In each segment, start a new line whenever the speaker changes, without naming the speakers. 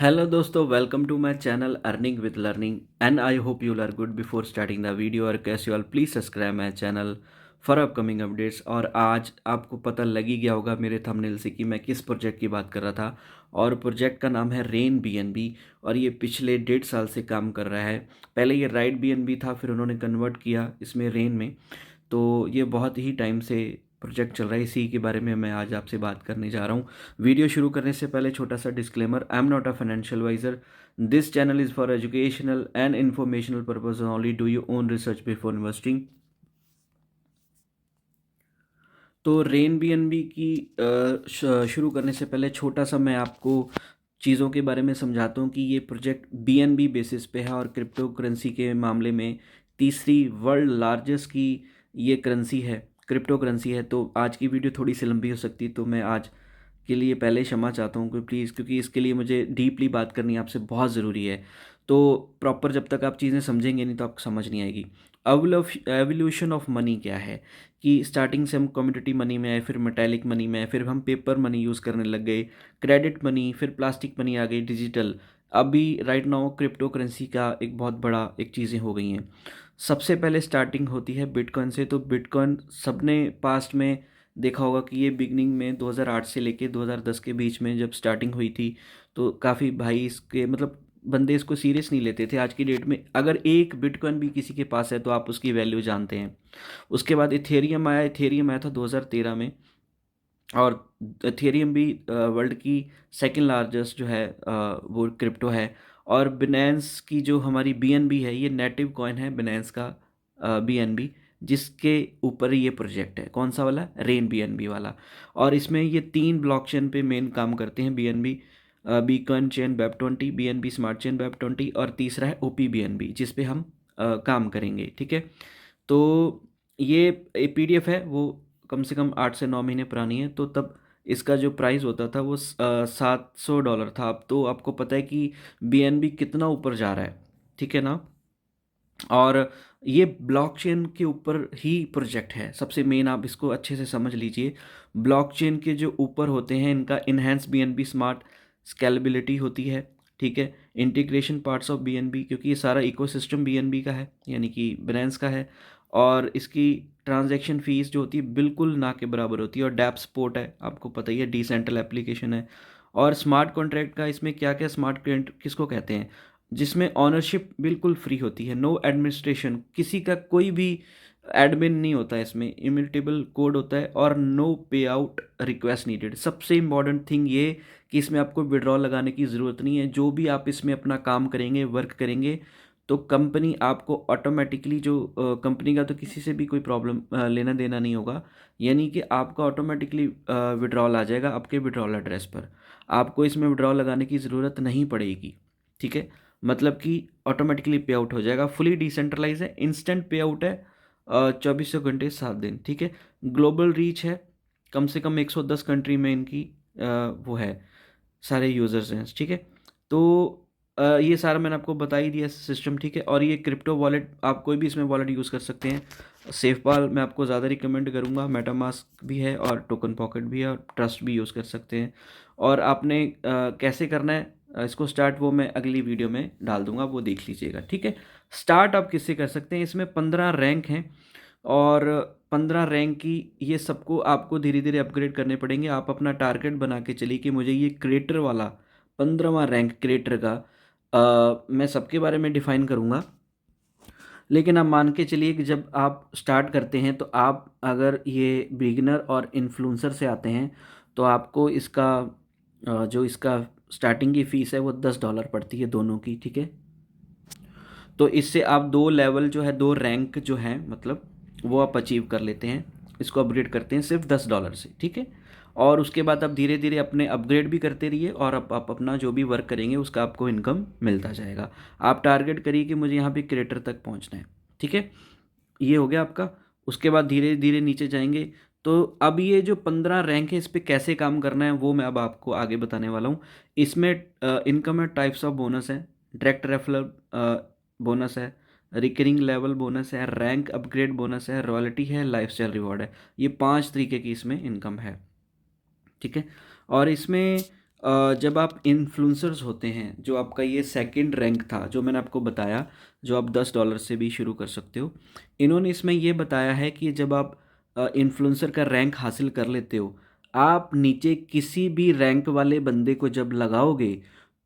Hello दोस्तों, welcome to my channel earning with learning and I hope you are good before starting the video और कैसे you all please subscribe my channel for upcoming updates. और आज आपको पता लग ही गया होगा मेरे थंबनेल से कि मैं किस प्रोजेक्ट की बात कर रहा था। और प्रोजेक्ट का नाम है रेन बीएनबी और ये पिछले 1.5 साल से काम कर रहा है। पहले ये राइट बीएनबी था, फिर उन्होंने कन्वर्ट किया इसमें रेन में। तो ये बहुत ही टाइम से प्रोजेक्ट चल रहा है, इसी के बारे में मैं आज आपसे बात करने जा रहा हूँ। वीडियो शुरू करने से पहले छोटा सा disclaimer, I am not a financial advisor. This channel is for educational and informational purpose only. Do you own research before investing. तो रेन बीएनबी की शुरू करने से पहले छोटा सा मैं आपको चीज़ों के बारे में समझाता हूँ कि ये प्रोजेक्ट बीएनबी बेसिस पे है और क्रिप्टो करेंसी के मामले में तीसरी वर्ल्ड लार्जेस्ट की ये करेंसी है, क्रिप्टो करेंसी है। तो आज की वीडियो थोड़ी सी लंबी हो सकती है, तो मैं आज के लिए पहले क्षमा चाहता हूँ कि प्लीज़, क्योंकि इसके लिए मुझे डीपली बात करनी आपसे बहुत ज़रूरी है। तो प्रॉपर जब तक आप चीज़ें समझेंगे नहीं तो आपको समझ नहीं आएगी। एवोल्यूशन ऑफ मनी क्या है कि स्टार्टिंग से हम कमोडिटी मनी में आए, फिर मेटेलिक मनी में आए, फिर हम पेपर मनी यूज़ करने लग गए, क्रेडिट मनी, फिर प्लास्टिक मनी आ गई, डिजिटल। अभी राइट नाउ क्रिप्टो करेंसी का एक बहुत बड़ा एक चीज़ें हो गई हैं। सबसे पहले स्टार्टिंग होती है बिटकॉइन से। तो बिटकॉइन सबने पास्ट में देखा होगा कि ये बिगनिंग में 2008 से लेके 2010 के बीच में जब स्टार्टिंग हुई थी, तो काफ़ी भाई इसके मतलब बंदे इसको सीरियस नहीं लेते थे। आज की डेट में अगर एक बिटकॉइन भी किसी के पास है तो आप उसकी वैल्यू जानते हैं। उसके बाद इथेरियम आया था 2013 में। और इथेरियम भी वर्ल्ड की सेकंड लार्जेस्ट जो है वो क्रिप्टो है। और बिनेंस की जो हमारी बीएनबी है, ये नेटिव कॉइन है बिनेंस का बीएनबी, जिसके ऊपर ये प्रोजेक्ट है। कौन सा वाला? रेन बीएनबी वाला। और इसमें ये 3 ब्लॉकचेन पे मेन काम करते हैं BNB, beacon chain BEP 20, BNB smart chain BEP 20, और तीसरा है ओपी बीएनबी जिस पे हम काम करेंगे। ठीक है। तो ये पीडीएफ है वो कम से कम 8 से 9 महीने पुरानी है। तो तब इसका जो प्राइस होता था वो $700 था। अब तो आपको पता है कि बीएनबी कितना ऊपर जा रहा है। ठीक है ना। और ये ब्लॉकचेन के ऊपर ही प्रोजेक्ट है। सबसे मेन आप इसको अच्छे से समझ लीजिए। ब्लॉकचेन के जो ऊपर होते हैं इनका इनहेंस बीएनबी स्मार्ट स्केलेबिलिटी होती है। ठीक है। इंटीग्रेशन पार्ट्स ऑफ बीएनबी, क्योंकि ये सारा इकोसिस्टम बीएनबी का है, यानी कि बिनेंस का है। और इसकी ट्रांजैक्शन फीस जो होती है बिल्कुल ना के बराबर होती है। और डैप सपोर्ट है, आपको पता ही है, डिसेंट्रल एप्लीकेशन है। और स्मार्ट कॉन्ट्रैक्ट का इसमें क्या क्या, स्मार्ट कॉन्ट्रैक्ट किसको कहते हैं? जिसमें ऑनरशिप बिल्कुल फ्री होती है, नो एडमिनिस्ट्रेशन, किसी का कोई भी एडमिन नहीं होता है इसमें, इम्यूटेबल कोड होता है, और नो पे आउट रिक्वेस्ट नीडेड। सबसे इम्पॉर्टेंट थिंग ये कि इसमें आपको विड्रॉल लगाने की ज़रूरत नहीं है। जो भी आप इसमें अपना काम करेंगे, वर्क करेंगे, तो कंपनी आपको ऑटोमेटिकली जो कंपनी का तो किसी से भी कोई प्रॉब्लम लेना देना नहीं होगा। यानी कि आपका ऑटोमेटिकली विड्रॉल आ जाएगा आपके विड्रॉल एड्रेस पर। आपको इसमें विड्रॉल लगाने की ज़रूरत नहीं पड़ेगी। ठीक है। मतलब कि ऑटोमेटिकली पे आउट हो जाएगा। फुली डिसेंट्रलाइज है, इंस्टेंट पे आउट है, 2400 घंटे 7 दिन। ठीक है। ग्लोबल रीच है, कम से कम 110 कंट्री में इनकी वो है, सारे यूज़र्स हैं। ठीक है। तो ये सारा मैंने आपको बता ही दिया सिस्टम। ठीक है। और ये क्रिप्टो वॉलेट, आप कोई भी इसमें वॉलेट यूज़ कर सकते हैं। सेफपाल मैं आपको ज़्यादा रिकमेंड करूँगा, मेटामास्क भी है और टोकन पॉकेट भी है और ट्रस्ट भी यूज़ कर सकते हैं। और आपने कैसे करना है इसको स्टार्ट, वो मैं अगली वीडियो में डाल दूंगा, वो देख लीजिएगा। ठीक है। स्टार्ट आप किससे कर सकते हैं? इसमें 15 रैंक हैं और 15 रैंक की ये सबको आपको धीरे धीरे अपग्रेड करने पड़ेंगे। आप अपना टारगेट बना के चलिए कि मुझे ये क्रिएटर वाला 15वां रैंक क्रिएटर का मैं सबके बारे में डिफाइन करूँगा। लेकिन आप मान के चलिए कि जब आप स्टार्ट करते हैं तो आप अगर ये बिगिनर और इन्फ्लुएंसर से आते हैं तो आपको इसका जो इसका स्टार्टिंग की फ़ीस है वो $10 पड़ती है दोनों की। ठीक है। तो इससे आप 2 लेवल जो है, 2 रैंक जो है मतलब, वो आप अचीव कर लेते हैं। इसको अपग्रेड करते हैं सिर्फ $10 से। ठीक है। और उसके बाद आप धीरे धीरे अपने अपग्रेड भी करते रहिए और आप अपना जो भी वर्क करेंगे उसका आपको इनकम मिलता जाएगा। आप टारगेट करिए कि मुझे यहाँ पे क्रिएटर तक पहुँचना है। ठीक है। ये हो गया आपका। उसके बाद धीरे धीरे नीचे जाएंगे। तो अब ये जो 15 रैंक है इस पे कैसे काम करना है वो मैं अब आपको आगे बताने वाला हूँ। इसमें इनकम है, टाइप्स ऑफ बोनस है, डायरेक्ट रेफरल बोनस है, रिकरिंग लेवल बोनस है, रैंक अपग्रेड बोनस है, रॉयल्टी है, लाइफस्टाइल रिवॉर्ड है। ये 5 तरीके की इसमें इनकम है। ठीक है। और इसमें जब आप इन्फ्लुएंसर्स होते हैं, जो आपका ये सेकंड रैंक था जो मैंने आपको बताया, जो आप $10 से भी शुरू कर सकते हो, इन्होंने इसमें ये बताया है कि जब आप इन्फ्लुएंसर का रैंक हासिल कर लेते हो, आप नीचे किसी भी रैंक वाले बंदे को जब लगाओगे,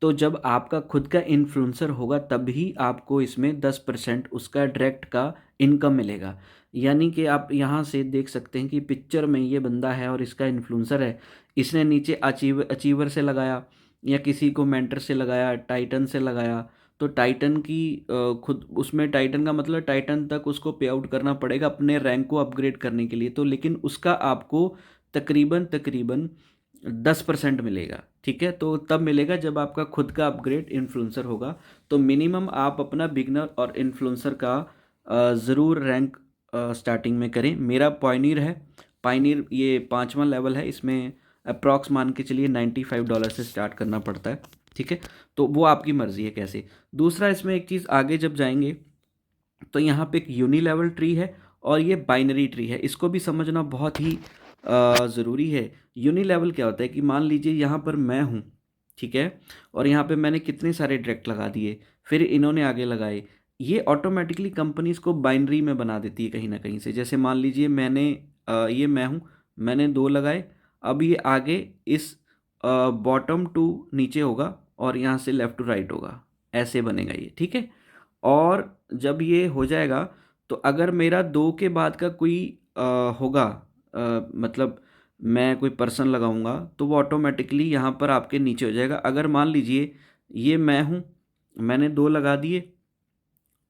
तो जब आपका खुद का इन्फ्लुएंसर होगा तभी आपको इसमें 10% उसका डायरेक्ट का इनकम मिलेगा। यानी कि आप यहाँ से देख सकते हैं कि पिक्चर में ये बंदा है और इसका इन्फ्लुएंसर है, इसने नीचे अचीवर से लगाया या किसी को मेंटर से लगाया, टाइटन से लगाया, तो टाइटन की खुद उसमें टाइटन का मतलब टाइटन तक उसको पे आउट करना पड़ेगा अपने रैंक को अपग्रेड करने के लिए, तो लेकिन उसका आपको तकरीबन तकरीबन 10% मिलेगा। ठीक है, तो तब मिलेगा जब आपका खुद का अपग्रेड इन्फ्लुएंसर होगा। तो मिनिमम आप अपना बिगनर और इन्फ्लुएंसर का ज़रूर रैंक स्टार्टिंग में करें। मेरा पायनियर है, पायनियर ये 5वां लेवल है, इसमें अप्रॉक्स मान के चलिए $95 से स्टार्ट करना पड़ता है। ठीक है, तो वो आपकी मर्ज़ी है कैसे। दूसरा इसमें एक चीज़ आगे जब जाएंगे तो यहाँ पे एक यूनी लेवल ट्री है और ये बाइनरी ट्री है, इसको भी समझना बहुत ही ज़रूरी है। यूनी लेवल क्या होता है कि मान लीजिए यहाँ पर मैं हूँ, ठीक है, और यहाँ पे मैंने कितने सारे डायरेक्ट लगा दिए, फिर इन्होंने आगे लगाए, ये ऑटोमेटिकली कंपनीज को बाइनरी में बना देती है कहीं ना कहीं से। जैसे मान लीजिए मैंने ये मैं हूँ, मैंने 2 लगाए, अब ये आगे इस बॉटम टू नीचे होगा और यहाँ से लेफ़्ट टू राइट होगा, ऐसे बनेगा ये। ठीक है, और जब ये हो जाएगा तो अगर मेरा 2 के बाद का कोई होगा, मतलब मैं कोई पर्सन लगाऊंगा तो वो ऑटोमेटिकली यहाँ पर आपके नीचे हो जाएगा। अगर मान लीजिए ये मैं हूँ, मैंने 2 लगा दिए,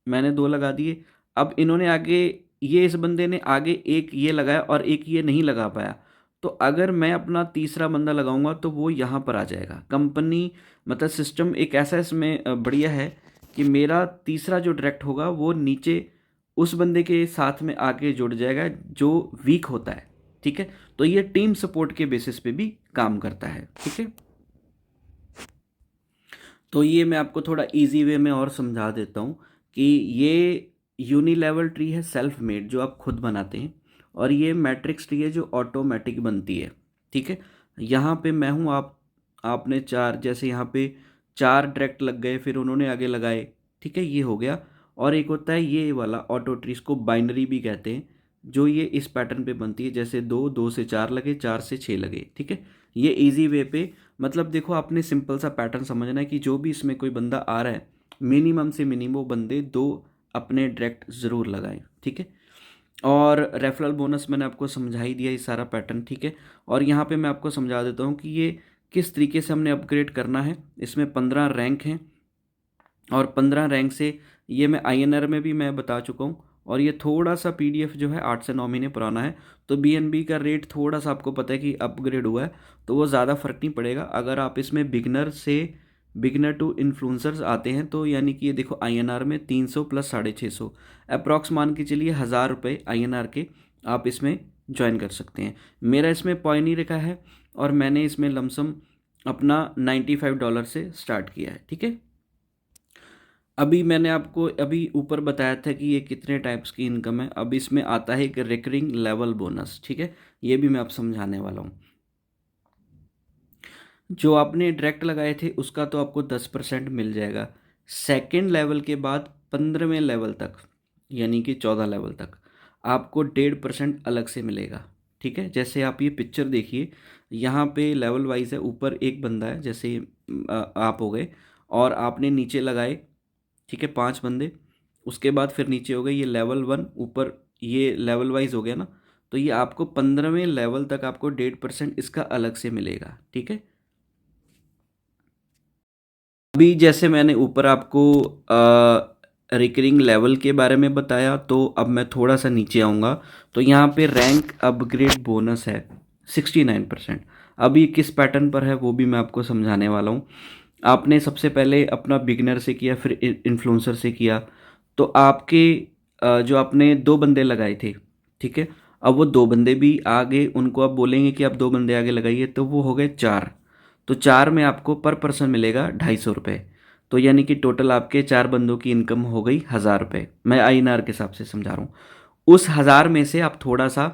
मैंने 2 लगा दिए, अब इन्होंने आगे, ये इस बंदे ने आगे एक ये लगाया और एक ये नहीं लगा पाया, तो अगर मैं अपना तीसरा बंदा लगाऊंगा तो वो यहाँ पर आ जाएगा। कंपनी मतलब सिस्टम एक ऐसा इसमें बढ़िया है कि मेरा तीसरा जो डायरेक्ट होगा वो नीचे उस बंदे के साथ में आके जुड़ जाएगा जो वीक होता है। ठीक है, तो ये टीम सपोर्ट के बेसिस पे भी काम करता है। ठीक है, तो ये मैं आपको थोड़ा इजी वे में और समझा देता हूँ कि ये यूनी लेवल ट्री है सेल्फ मेड जो आप खुद बनाते हैं, और ये मैट्रिक्स ट्री है जो ऑटोमेटिक बनती है। ठीक है, यहाँ पे मैं हूँ, आपने 4, जैसे यहाँ पे 4 डायरेक्ट लग गए, फिर उन्होंने आगे लगाए। ठीक है, ये हो गया। और एक होता है ये वाला ऑटो ट्री, इसको बाइनरी भी कहते हैं, जो ये इस पैटर्न पे बनती है, जैसे 2, 2 से 4 लगे, 4 से 6 लगे। ठीक है, ये इजी वे पे, मतलब देखो आपने सिंपल सा पैटर्न समझना है कि जो भी इसमें कोई बंदा आ रहा है, मिनिमम से मिनिमम वो बंदे 2 अपने डायरेक्ट ज़रूर लगाएं। ठीक है, और रेफरल बोनस मैंने आपको समझा ही दिया ये सारा पैटर्न। ठीक है, और यहाँ पे मैं आपको समझा देता हूँ कि ये किस तरीके से हमने अपग्रेड करना है। इसमें 15 रैंक हैं और 15 रैंक से ये मैं आईएनआर में भी मैं बता चुका हूँ, और ये थोड़ा सा पीडीएफ जो है 8 से 9 महीने पुराना है, तो बीएनबी का रेट थोड़ा सा आपको पता है कि अपग्रेड हुआ है, तो वो ज़्यादा फ़र्क नहीं पड़ेगा। अगर आप इसमें बिगनर टू इन्फ्लुएंसर्स आते हैं तो यानी कि ये देखो आईएनआर में 300 प्लस 650 अप्रॉक्स मान के चलिए ₹1000 आईएनआर के आप इसमें ज्वाइन कर सकते हैं। मेरा इसमें पॉइंट का है और मैंने इसमें लमसम अपना $95 से स्टार्ट किया है। ठीक है, अभी मैंने आपको अभी ऊपर बताया था कि ये कितने टाइप्स की इनकम है। अब इसमें आता है एक रिकरिंग लेवल बोनस। ठीक है, ये भी मैं आप समझाने वाला हूँ। जो आपने डायरेक्ट लगाए थे उसका तो आपको 10% मिल जाएगा। सेकंड लेवल के बाद 15वें लेवल तक, यानी कि 14 लेवल तक आपको 1.5% अलग से मिलेगा। ठीक है, जैसे आप ये पिक्चर देखिए, यहाँ पे लेवल वाइज है, ऊपर एक बंदा है, जैसे आप हो गए और आपने नीचे लगाए। ठीक है, 5 बंदे, उसके बाद फिर नीचे हो गए, ये लेवल 1, ऊपर ये लेवल वाइज हो गया ना, तो ये आपको 15वें लेवल तक आपको 1.5% इसका अलग से मिलेगा। ठीक है, अभी जैसे मैंने ऊपर आपको रिकरिंग लेवल के बारे में बताया, तो अब मैं थोड़ा सा नीचे आऊँगा, तो यहाँ पे रैंक अपग्रेड बोनस है 69%। अब ये किस पैटर्न पर है वो भी मैं आपको समझाने वाला हूँ। आपने सबसे पहले अपना बिगिनर से किया, फिर इन्फ्लुएंसर से किया, तो आपके जो आपने 2 बंदे लगाए थे, ठीक है, अब वो 2 बंदे भी आगे, उनको आप बोलेंगे कि आप 2 बंदे आगे लगाइए, तो वो हो गए 4। तो 4 में आपको पर पर्सन मिलेगा ₹250। तो यानी कि टोटल आपके 4 बंदों की इनकम हो गई ₹1000। मैं आईएनआर के हिसाब से समझा रहा हूँ। उस 1000 में से आप थोड़ा सा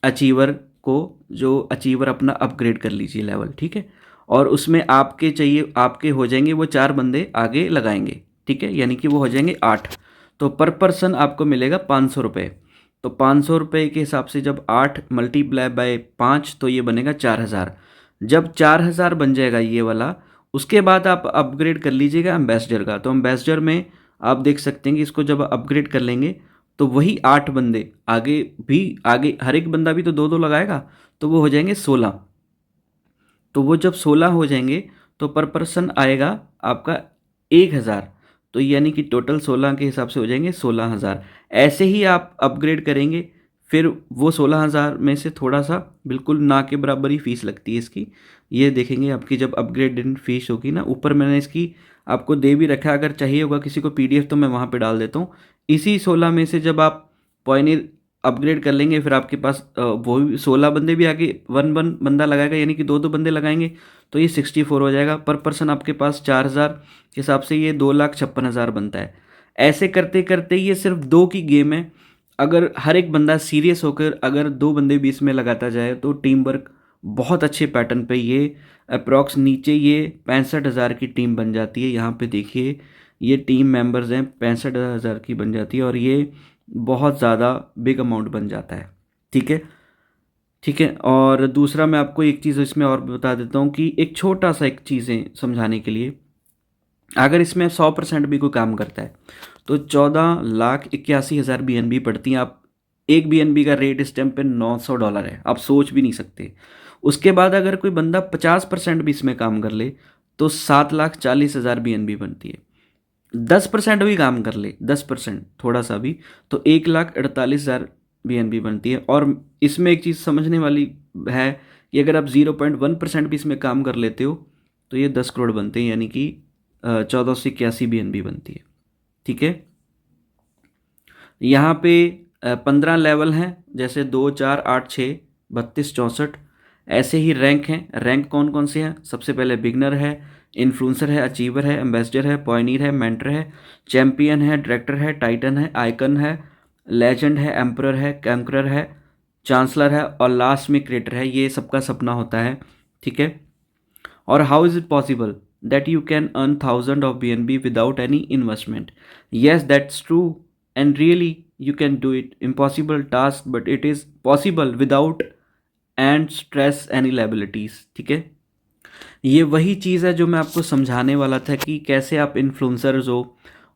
अचीवर को, जो अचीवर अपना अपग्रेड कर लीजिए लेवल। ठीक है, और उसमें आपके हो जाएंगे वो 4 बंदे आगे लगाएंगे, ठीक है, यानी कि वो हो जाएंगे 8। तो पर पर्सन आपको मिलेगा 500 रुपये। तो 500 रुपये के हिसाब से जब 8 मल्टीप्लाई बाय 5 तो ये बनेगा 4000। जब 4000 बन जाएगा ये वाला, उसके बाद आप अपग्रेड कर लीजिएगा एम्बेसडर का। तो एम्बेसडर में आप देख सकते हैं कि इसको जब अपग्रेड कर लेंगे तो वही 8 बंदे आगे हर एक बंदा भी तो 2-2 लगाएगा, तो वो हो जाएंगे 16। तो वो जब 16 हो जाएंगे तो पर पर्सन आएगा आपका 1000। तो यानी कि टोटल 16 के हिसाब से हो जाएंगे 16,000। ऐसे ही आप अपग्रेड करेंगे, फिर वो 16,000 में से थोड़ा सा बिल्कुल ना के बराबर ही फीस लगती है इसकी। ये देखेंगे आपकी जब अपग्रेड फीस होगी ना, ऊपर मैंने इसकी आपको दे भी रखा है, अगर चाहिए होगा किसी को पीडीएफ तो मैं वहाँ पे डाल देता हूँ। इसी 16 में से जब आप पॉइनियर अपग्रेड कर लेंगे, फिर आपके पास वो भी 16 बंदे भी आगे वन वन बंदा लगाएगा, यानी कि 2-2 बंदे लगाएंगे, तो ये 64 हो जाएगा। पर पर्सन आपके पास 4000 के हिसाब से ये 2,56,000 बनता है। ऐसे करते करते ये सिर्फ 2 की गेम है। अगर हर एक बंदा सीरियस होकर अगर 2 बंदे भी इसमें लगाता जाए तो टीम वर्क बहुत अच्छे पैटर्न पे ये अप्रॉक्स नीचे ये 65,000 की टीम बन जाती है। यहाँ पे देखिए ये टीम मेंबर्स हैं, 65,000 की बन जाती है, और ये बहुत ज़्यादा बिग अमाउंट बन जाता है। ठीक है, ठीक है। और दूसरा मैं आपको एक चीज़ इसमें और बता देता हूँ कि एक छोटा सा एक चीज़ें समझाने के लिए, अगर इसमें 100% भी कोई काम करता है तो 14,81,000 BNB पड़ती हैं। आप एक BNB का रेट इस टाइम पे $900 है, आप सोच भी नहीं सकते। उसके बाद अगर कोई बंदा 50% भी इसमें काम कर ले तो 7,40,000 BNB बनती है। 10% भी काम कर ले, 10% थोड़ा सा भी, तो 1,48,000 BNB बनती है। और इसमें एक चीज़ समझने वाली है कि अगर आप 0.1% भी इसमें काम कर लेते हो तो ये 10 करोड़ बनते हैं, यानी कि 1481 BNB बनती है। ठीक है, यहाँ पे 15 लेवल हैं, जैसे 2, 4, 8, 6, 32, 64। ऐसे ही रैंक हैं। रैंक कौन कौन से हैं? सबसे पहले बिगनर है, इन्फ्लुएंसर है, अचीवर है, एम्बेसडर है, पॉइनियर है, मेंटर है, चैंपियन है, डायरेक्टर है, टाइटन है, आइकन है, लेजेंड है, एम्परर है, कैंकरर है, चांसलर है, और लास्ट में क्रिएटर है। ये सबका सपना होता है। ठीक है, और how is it possible that you can earn thousands of BNB without any investment? Yes, that's true, and really you can do it. Impossible task, but it is possible without and stress any liabilities. ठीक है, ये वही चीज़ है जो मैं आपको समझाने वाला था कि कैसे आप इन्फ्लुएंसर्स हो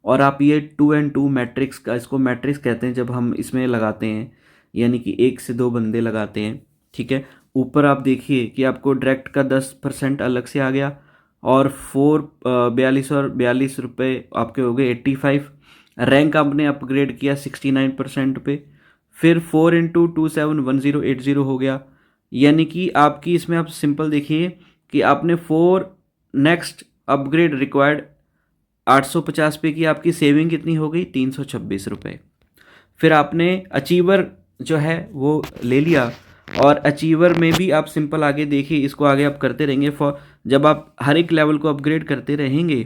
और आप ये 2 and 2 मैट्रिक्स का, इसको मैट्रिक्स कहते हैं जब हम इसमें लगाते हैं, यानी कि 1 से 2 बंदे लगाते हैं। ठीक है, ऊपर आप देखिए कि आपको डायरेक्ट का 10% अलग से आ गया, और 42 और 42 रुपये आपके हो गए 85। रैंक आपने अपग्रेड किया 69% पे, फिर 4 × 2 7 1080 हो गया, यानी कि आपकी इसमें आप सिंपल देखिए कि आपने 4 नेक्स्ट अपग्रेड रिक्वायर्ड 850 पे की, आपकी सेविंग कितनी हो गई? 326 रुपये। फिर आपने अचीवर जो है वो ले लिया, और अचीवर में भी आप सिंपल आगे देखिए, इसको आगे आप करते रहेंगे। जब आप हर एक लेवल को अपग्रेड करते रहेंगे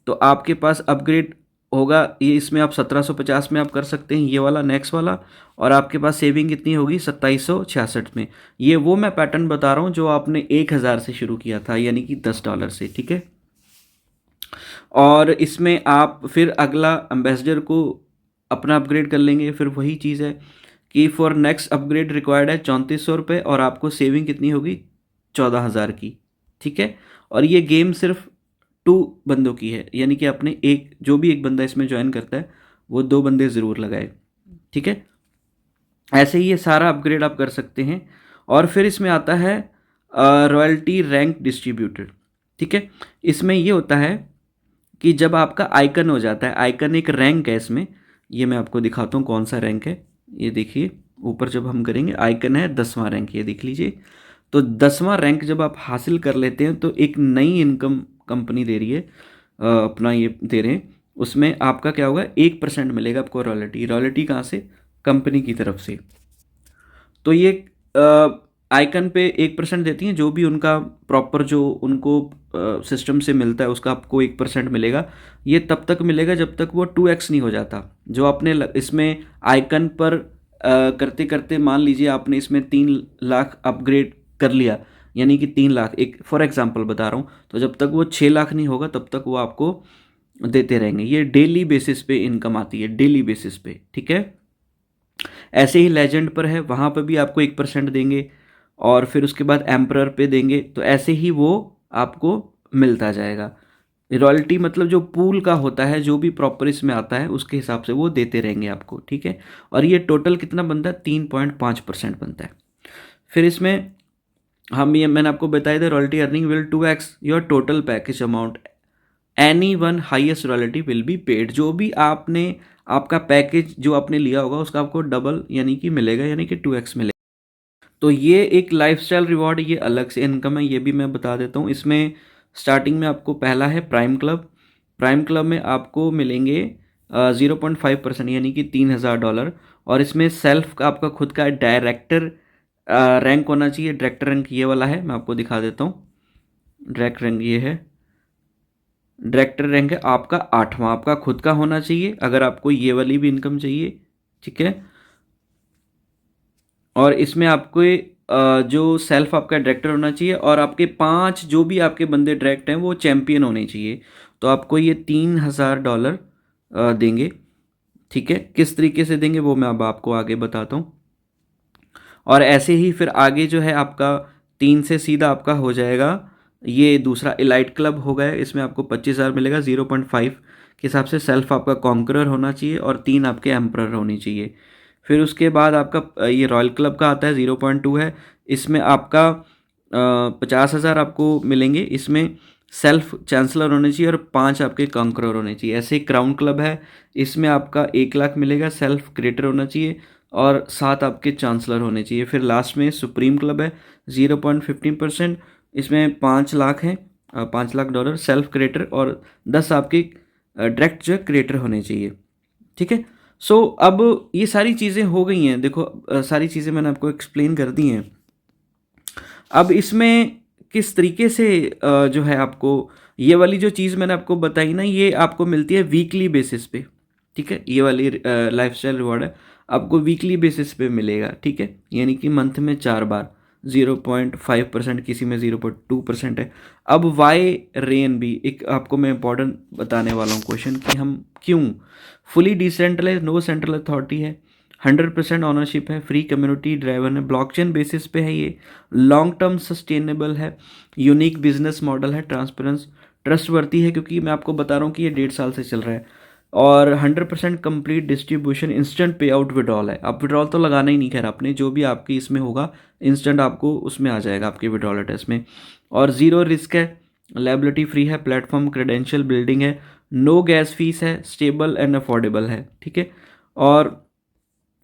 तो आपके पास अपग्रेड होगा। ये इसमें आप 1750 में आप कर सकते हैं, ये वाला नेक्स्ट वाला, और आपके पास सेविंग कितनी होगी? 2766 में। ये वो मैं पैटर्न बता रहा हूँ जो आपने 1000 से शुरू किया था, यानी कि $10 से। ठीक है, और इसमें आप फिर अगला एम्बेसडर को अपना अपग्रेड कर लेंगे। फिर वही चीज़ है कि फॉर नेक्स्ट अपग्रेड रिक्वायर्ड है 3400 रुपये, और आपको सेविंग कितनी होगी? 14,000 की। ठीक है, और ये गेम सिर्फ 2 बंदों की है, यानी कि आपने जो भी एक बंदा इसमें ज्वाइन करता है वो 2 बंदे ज़रूर लगाए। ठीक है, ऐसे ही ये सारा अपग्रेड आप कर सकते हैं। और फिर इसमें आता है रॉयल्टी रैंक डिस्ट्रीब्यूटेड। ठीक है, इसमें ये होता है कि जब आपका आइकन हो जाता है, आइकन एक रैंक है इसमें, ये मैं आपको दिखाता हूँ कौन सा रैंक है। ये देखिए ऊपर जब हम करेंगे, आइकन है 10वां रैंक, ये देख लीजिए। तो 10वां रैंक जब आप हासिल कर लेते हैं तो एक नई इनकम कंपनी दे रही है, अपना ये दे रहे हैं, उसमें आपका क्या होगा? 1% मिलेगा आपको रॉयल्टी। रॉयल्टी कहाँ से? कंपनी की तरफ से। तो ये आइकन पे 1% देती हैं, जो भी उनका प्रॉपर जो उनको सिस्टम से मिलता है उसका आपको 1% मिलेगा। ये तब तक मिलेगा जब तक वो 2x नहीं हो जाता। जो आपने इसमें आइकन पर करते करते मान लीजिए आपने इसमें 3 लाख अपग्रेड कर लिया, यानी कि 3 लाख, एक फॉर एग्जांपल बता रहा हूँ, तो जब तक वो 6 लाख नहीं होगा तब तक वो आपको देते रहेंगे। ये डेली बेसिस पे इनकम आती है, डेली बेसिस पे, ठीक है। ऐसे ही लेजेंड पर है, वहाँ पर भी आपको 1% देंगे, और फिर उसके बाद एम्परर पे देंगे, तो ऐसे ही वो आपको मिलता जाएगा। रॉयल्टी मतलब जो पूल का होता है, जो भी प्रॉपर इसमें आता है उसके हिसाब से वो देते रहेंगे आपको, ठीक है। और ये टोटल कितना बनता है, 3.5% बनता है। फिर इसमें हम ये मैंने आपको बताया था, royalty earning will 2x your total package amount, any one highest royalty will be paid. जो भी आपने आपका पैकेज जो आपने लिया होगा उसका आपको डबल यानी कि मिलेगा, यानी कि 2x मिलेगा। तो ये एक लाइफस्टाइल रिवॉर्ड, ये अलग से इनकम है, ये भी मैं बता देता हूँ। इसमें स्टार्टिंग में आपको पहला है प्राइम क्लब। प्राइम क्लब में आपको मिलेंगे 0.5% यानी कि $3,000। और इसमें सेल्फ का आपका खुद का डायरेक्टर रैंक होना चाहिए। डायरेक्टर रैंक ये वाला है, मैं आपको दिखा देता हूँ। डायरेक्टर रैंक ये है, डायरेक्टर रैंक है आपका 8वां, आपका खुद का होना चाहिए अगर आपको ये वाली भी इनकम चाहिए, ठीक है। और इसमें आपको जो सेल्फ आपका डायरेक्टर होना चाहिए, और आपके 5 जो भी आपके बंदे डायरेक्ट हैं वो चैंपियन होने चाहिए। तो आपको ये $3,000 देंगे, ठीक है। किस तरीके से देंगे वो मैं अब आपको आगे बताता हूँ। और ऐसे ही फिर आगे जो है आपका 3 से सीधा आपका हो जाएगा ये दूसरा इलाइट क्लब हो गया, इसमें आपको 25,000 मिलेगा। 0.5 के हिसाब से सेल्फ आपका कॉन्करर होना चाहिए और 3 आपके एम्परर होनी चाहिए। फिर उसके बाद आपका ये रॉयल क्लब का आता है, 0.2 है। इसमें आपका 50,000 आपको मिलेंगे। इसमें सेल्फ चांसलर होने चाहिए और 5 आपके कॉन्करर होने चाहिए। ऐसे ही क्राउन क्लब है, इसमें आपका 1 लाख मिलेगा, सेल्फ क्रिएटर होना चाहिए और 7 आपके चांसलर होने चाहिए। फिर लास्ट में सुप्रीम क्लब है, 0.15%, इसमें 5 लाख हैं, $5 लाख सेल्फ क्रिएटर और 10 आपके डायरेक्ट जो क्रिएटर होने चाहिए, ठीक है। सो अब ये सारी चीज़ें हो गई हैं, देखो सारी चीज़ें मैंने आपको एक्सप्लेन कर दी हैं। अब इसमें किस तरीके से जो है आपको ये वाली जो चीज़ मैंने आपको बताई ना, ये आपको मिलती है वीकली बेसिस पे, ठीक है। ये वाली लाइफस्टाइल रिवॉर्ड है, आपको वीकली बेसिस पे मिलेगा, ठीक है। यानी कि मंथ में 4 बार, 0.5%, किसी में 0.2% है। अब वाई रेन भी एक आपको मैं इंपॉर्टेंट बताने वाला हूँ क्वेश्चन, कि हम क्यों fully decentralize, no central authority है, 100% ऑनरशिप है, फ्री कम्युनिटी ड्राइवन है, ब्लॉकचेन बेसिस पे है, ये लॉन्ग टर्म सस्टेनेबल है, यूनिक बिजनेस मॉडल है, ट्रांसपेरेंस ट्रस्टवर्ती है, क्योंकि मैं आपको बता रहा हूँ कि ये 1.5 साल से चल रहा है। और 100% कंप्लीट डिस्ट्रीब्यूशन, इंस्टेंट पे आउट विड्रॉल है। अब विड्रॉल तो लगाना ही नहीं, खैर आपने जो भी आपकी इसमें होगा इंस्टेंट आपको उसमें आ जाएगा आपके विड्रॉल एड्रेस में। और ज़ीरो रिस्क है, लायबिलिटी फ्री है, प्लेटफॉर्म क्रेडेंशियल बिल्डिंग है, नो गैस फीस है, स्टेबल एंड अफोर्डेबल है, ठीक है। और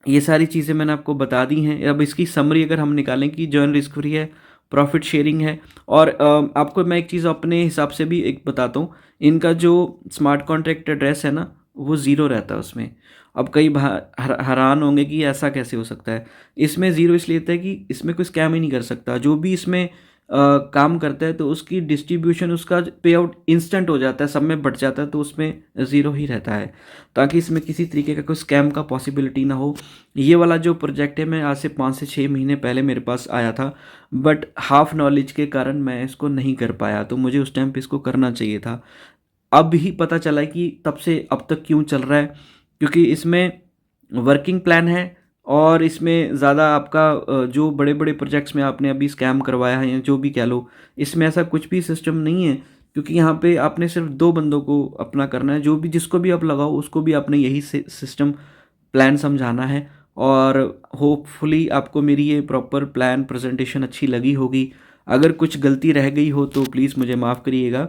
ये सारी चीज़ें मैंने आपको बता दी हैं। अब इसकी समरी अगर हम निकालें कि जर्न रिस्क फ्री है, प्रॉफिट शेयरिंग है, और आपको मैं एक चीज़ अपने हिसाब से भी एक बताता हूँ, इनका जो स्मार्ट कॉन्ट्रैक्ट एड्रेस है ना वो ज़ीरो रहता है उसमें। अब कई हैरान होंगे कि ऐसा कैसे हो सकता है। इसमें ज़ीरो इसलिए होता है कि इसमें कोई स्कैम ही नहीं कर सकता, जो भी इसमें काम करता है तो उसकी डिस्ट्रीब्यूशन, उसका पे आउट इंस्टेंट हो जाता है, सब में बढ़ जाता है, तो उसमें ज़ीरो ही रहता है, ताकि इसमें किसी तरीके का कोई स्कैम का पॉसिबिलिटी ना हो। ये वाला जो प्रोजेक्ट है, मैं आज से 5 से 6 महीने पहले मेरे पास आया था, बट हाफ नॉलेज के कारण मैं इसको नहीं कर पाया, तो मुझे उस टाइम पे इसको करना चाहिए था। अब ही पता चला कि तब से अब तक क्यों चल रहा है, क्योंकि इसमें वर्किंग प्लान है, और इसमें ज़्यादा आपका जो बड़े बड़े प्रोजेक्ट्स में आपने अभी स्कैम करवाया है या जो भी कह लो, इसमें ऐसा कुछ भी सिस्टम नहीं है, क्योंकि यहाँ पे आपने सिर्फ 2 बंदों को अपना करना है, जो भी जिसको भी आप लगाओ उसको भी आपने यही सिस्टम प्लान समझाना है। और होपफुली आपको मेरी ये प्रॉपर प्लान प्रेजेंटेशन अच्छी लगी होगी। अगर कुछ गलती रह गई हो तो प्लीज़ मुझे माफ़ करिएगा,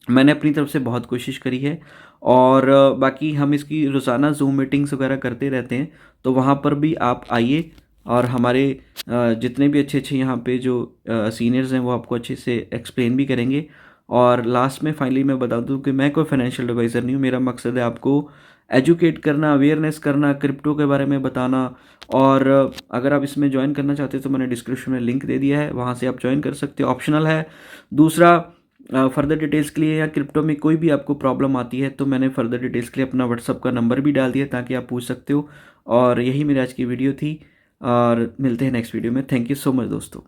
मैंने अपनी तरफ से बहुत कोशिश करी है। और बाकी हम इसकी रोज़ाना ज़ूम मीटिंग्स वगैरह करते रहते हैं, तो वहाँ पर भी आप आइए, और हमारे जितने भी अच्छे अच्छे यहाँ पे जो सीनियर्स हैं वो आपको अच्छे से एक्सप्लेन भी करेंगे। और लास्ट में फाइनली मैं बता दूँ कि मैं कोई फाइनेंशियल एडवाइज़र नहीं हूँ, मेरा मकसद है आपको एजुकेट करना, अवेयरनेस करना, क्रिप्टो के बारे में बताना। और अगर आप इसमें ज्वाइन करना चाहते हो तो मैंने डिस्क्रिप्शन में लिंक दे दिया है, वहाँ से आप ज्वाइन कर सकते हो, ऑप्शनल है। दूसरा, फर्दर डिटेल्स के लिए या क्रिप्टो में कोई भी आपको प्रॉब्लम आती है तो मैंने फर्दर डिटेल्स के लिए अपना व्हाट्सअप का नंबर भी डाल दिया, ताकि आप पूछ सकते हो। और यही मेरी आज की वीडियो थी, और मिलते हैं नेक्स्ट वीडियो में। थैंक यू सो मच दोस्तों।